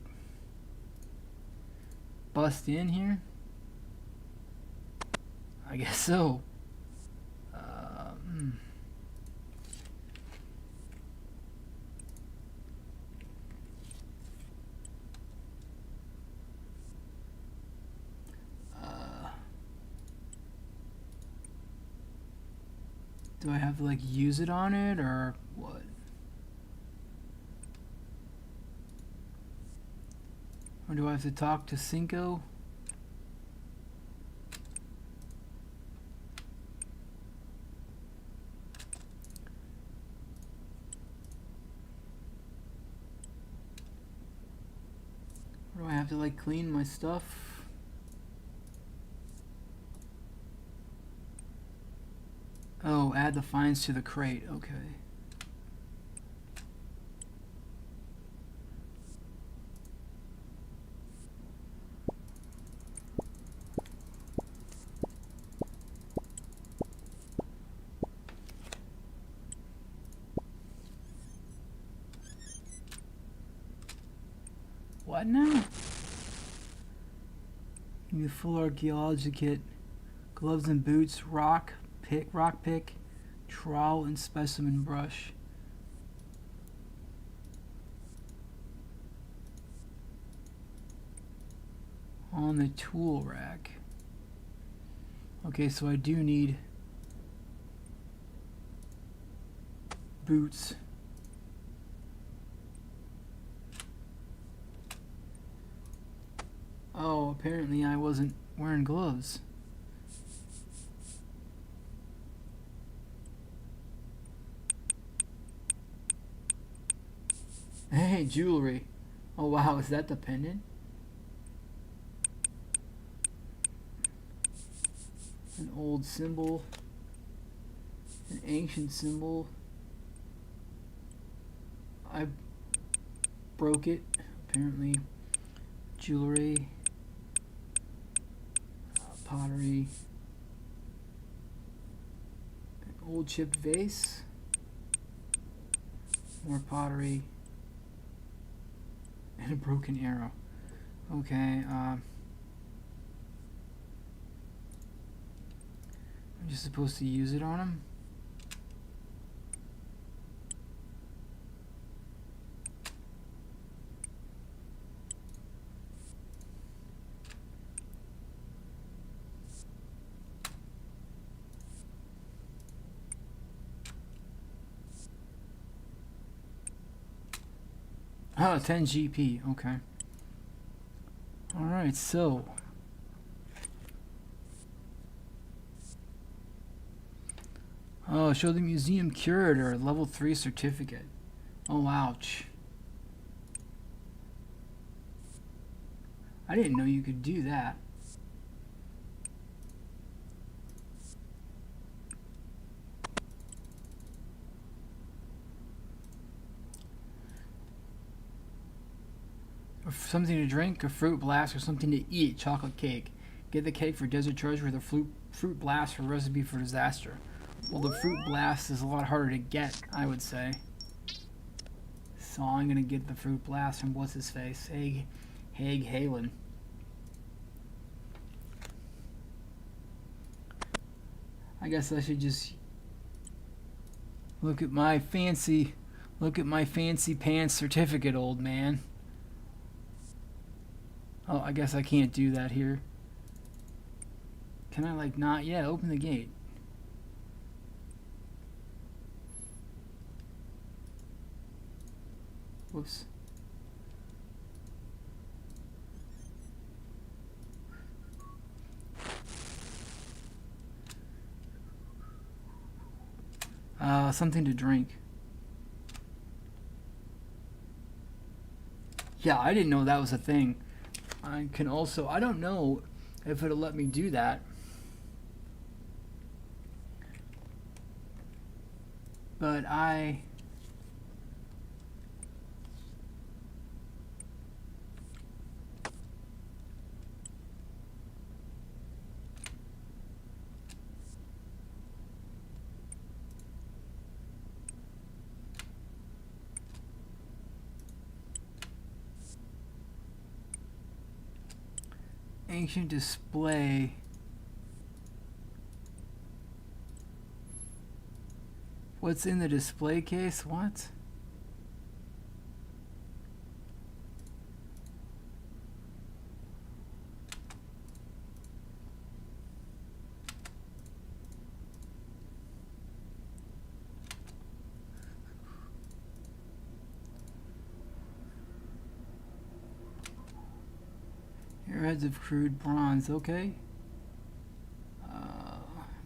bust in here? I guess so. Hmm. Do I have to like use it on it or what? Or do I have to talk to Cinco? Or do I have to like clean my stuff? Oh, add the finds to the crate. Okay. What now? Give me a full archaeology kit. Gloves and boots, rock pick, trowel and specimen brush. On the tool rack. Okay, so I do need boots. Oh, apparently I wasn't wearing gloves. Hey, jewelry. Oh wow, is that the pendant? An old symbol. An ancient symbol. I broke it, apparently. Jewelry. Pottery. An old chipped vase. More pottery. And a broken arrow. Okay, I'm just supposed to use it on him? Oh, 10 GP, okay. Alright, so. Oh, show the museum curator, level 3 certificate. Oh, ouch. I didn't know you could do that. Something to drink, a fruit blast, or something to eat, chocolate cake. Get the cake for desert treasure, the fruit blast for recipe for disaster. Well, the fruit blast is a lot harder to get, I would say. So I'm gonna get the fruit blast from what's his face, Haig Halen. I guess I should just look at my fancy pants certificate, old man. Oh, I guess I can't do that here. Can I like not? Yeah, open the gate. Whoops. Something to drink. Yeah, I didn't know that was a thing. I can also, I don't know if it'll let me do that. But Ancient display. What's in the display case? What? Arrowheads of crude bronze. Okay.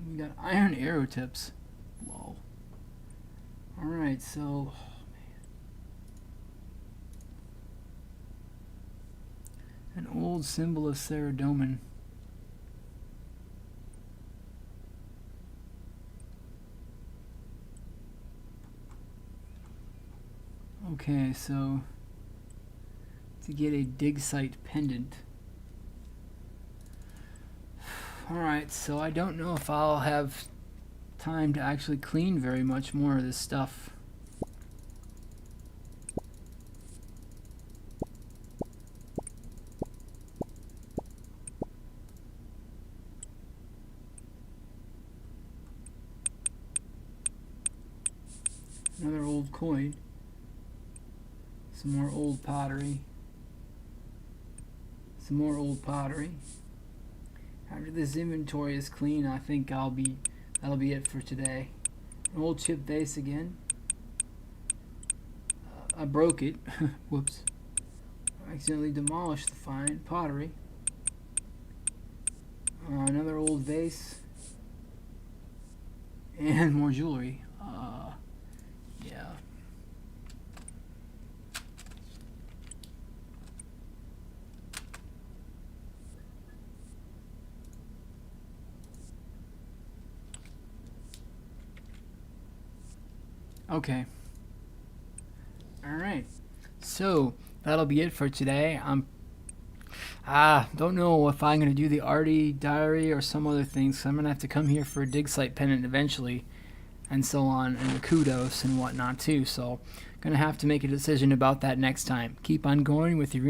We got iron arrow tips. Whoa. Alright, so... an old symbol of Saradomin. Okay, so... to get a Digsite pendant. Alright, so I don't know if I'll have time to actually clean very much more of this stuff. Another old coin. Some more old pottery. Some more old pottery. After this inventory is clean, I think that'll be it for today. An old chip vase again. I broke it. Whoops. I accidentally demolished the fine pottery. Another old vase. And more jewelry. Yeah. Okay. Alright. So, that'll be it for today. Don't know if I'm going to do the Artie diary or some other things, so I'm going to have to come here for a Digsite pennant eventually, and so on, and the kudos and whatnot too, so going to have to make a decision about that next time. Keep on going with your